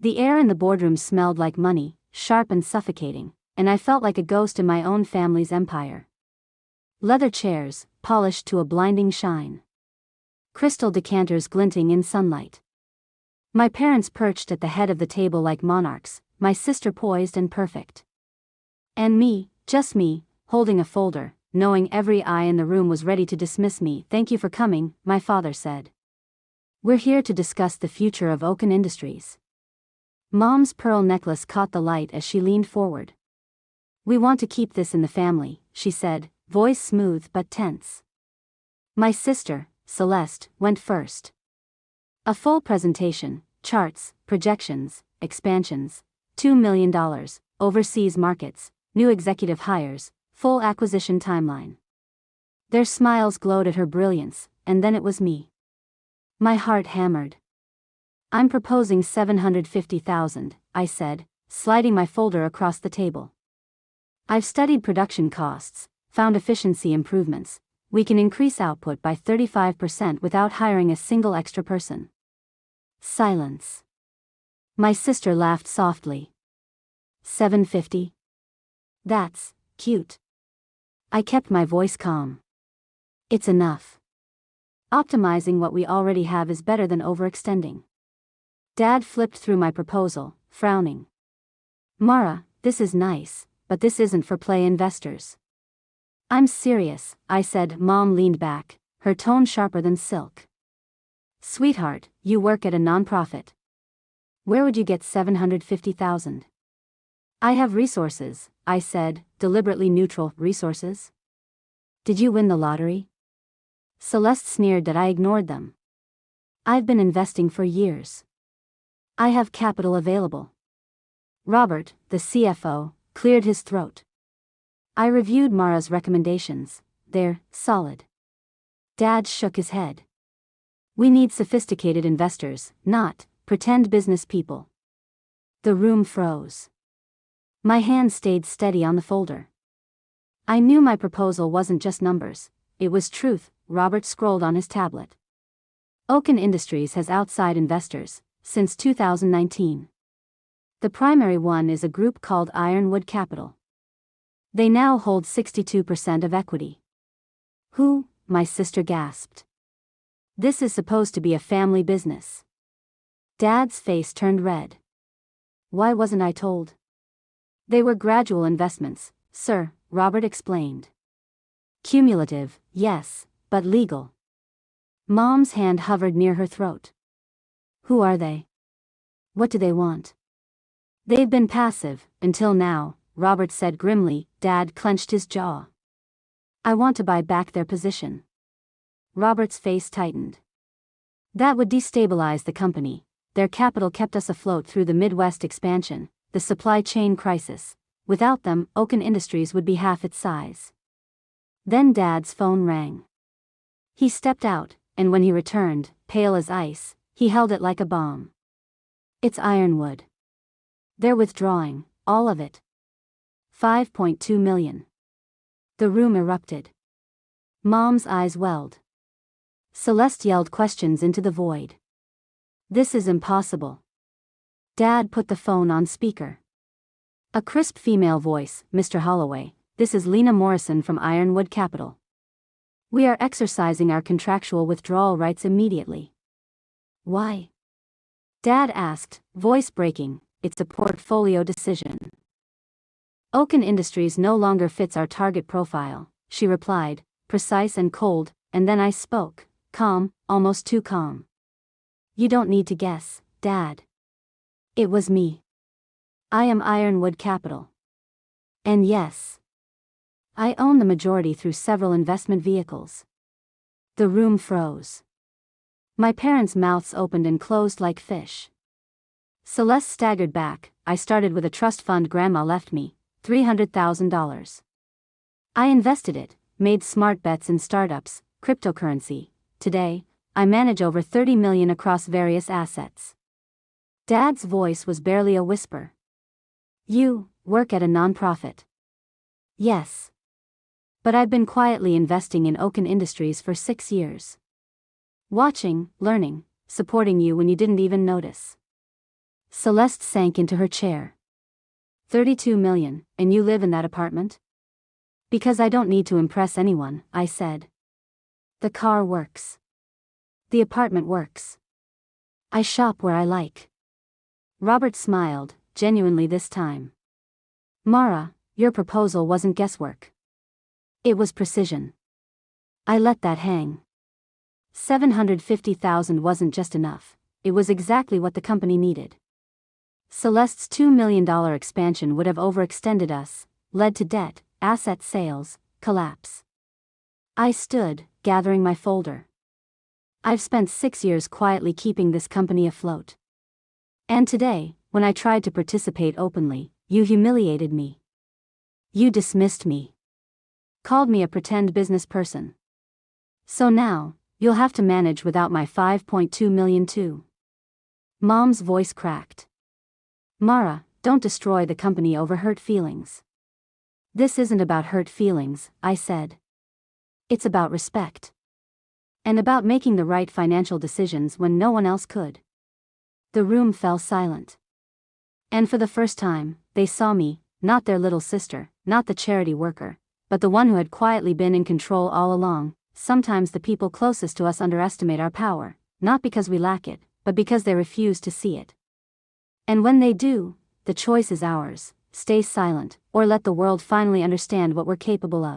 The air in the boardroom smelled like money, sharp and suffocating, and I felt like a ghost in my own family's empire. Leather chairs, polished to a blinding shine. Crystal decanters glinting in sunlight. My parents perched at the head of the table like monarchs, my sister poised and perfect. And me, just me, holding a folder, knowing every eye in the room was ready to dismiss me. "Thank you for coming," my father said. "We're here to discuss the future of Oaken Industries." Mom's pearl necklace caught the light as she leaned forward. "We want to keep this in the family," she said, voice smooth but tense. My sister, Celeste, went first. A full presentation, charts, projections, expansions, $2 million, overseas markets, new executive hires, full acquisition timeline. Their smiles glowed at her brilliance, and then it was me. My heart hammered. "I'm proposing $750,000, I said, sliding my folder across the table. "I've studied production costs, found efficiency improvements. We can increase output by 35% without hiring a single extra person." Silence. My sister laughed softly. "$750? That's cute." I kept my voice calm. "It's enough. Optimizing what we already have is better than overextending." Dad flipped through my proposal, frowning. "Mara, this is nice, but this isn't for play investors." "I'm serious," I said. Mom leaned back, her tone sharper than silk. "Sweetheart, you work at a nonprofit. Where would you get $750,000? "I have resources," I said, deliberately neutral. "Resources? Did you win the lottery?" Celeste sneered that I ignored them. "I've been investing for years. I have capital available." Robert, the CFO, cleared his throat. I reviewed Mara's recommendations. "They're solid." Dad shook his head. "We need sophisticated investors, not pretend business people." The room froze. My hand stayed steady on the folder. I knew my proposal wasn't just numbers, it was truth. Robert scrolled on his tablet. "Oaken Industries has outside investors since 2019. The primary one is a group called Ironwood Capital. They now hold 62% of equity." "Who?" my sister gasped. "This is supposed to be a family business." Dad's face turned red. "Why wasn't I told?" "They were gradual investments, sir," Robert explained. "Cumulative, yes, but legal." Mom's hand hovered near her throat. "Who are they? What do they want?" "They've been passive, until now," Robert said grimly. Dad clenched his jaw. "I want to buy back their position." Robert's face tightened. "That would destabilize the company. Their capital kept us afloat through the Midwest expansion, the supply chain crisis. Without them, Oaken Industries would be half its size." Then Dad's phone rang. He stepped out, and when he returned, pale as ice, he held it like a bomb. "It's Ironwood. They're withdrawing, all of it. $5.2 million. The room erupted. Mom's eyes welled. Celeste yelled questions into the void. "This is impossible." Dad put the phone on speaker. A crisp female voice, "Mr. Holloway, this is Lena Morrison from Ironwood Capital. We are exercising our contractual withdrawal rights immediately." "Why?" Dad asked, voice breaking. "It's a portfolio decision." "Oaken Industries no longer fits our target profile," she replied, precise and cold, and then I spoke, calm, almost too calm. "You don't need to guess, Dad. It was me. I am Ironwood Capital. And yes, I own the majority through several investment vehicles." The room froze. My parents' mouths opened and closed like fish. Celeste staggered back. "I started with a trust fund Grandma left me, $300,000. I invested it, made smart bets in startups, cryptocurrency. Today, I manage over $30 million across various assets." Dad's voice was barely a whisper. "You work at a nonprofit?" "Yes. But I've been quietly investing in Oaken Industries for 6 years. Watching, learning, supporting you when you didn't even notice." Celeste sank into her chair. 32 million, and you live in that apartment? Because I don't need to impress anyone, I said. The car works. The apartment works. I shop where I like. Robert smiled, genuinely this time. Mara, your proposal wasn't guesswork. It was precision. I let that hang. 750,000 wasn't just enough, it was exactly what the company needed. Celeste's $2 million expansion would have overextended us, led to debt, asset sales, collapse. I stood, gathering my folder. I've spent 6 years quietly keeping this company afloat. And today, when I tried to participate openly, you humiliated me. You dismissed me. Called me a pretend business person. So now, you'll have to manage without my 5.2 million too. Mom's voice cracked. Mara, don't destroy the company over hurt feelings. This isn't about hurt feelings, I said. It's about respect. And about making the right financial decisions when no one else could. The room fell silent. And for the first time, they saw me, not their little sister, not the charity worker, but the one who had quietly been in control all along. Sometimes the people closest to us underestimate our power, not because we lack it, but because they refuse to see it. And when they do, the choice is ours: stay silent, or let the world finally understand what we're capable of.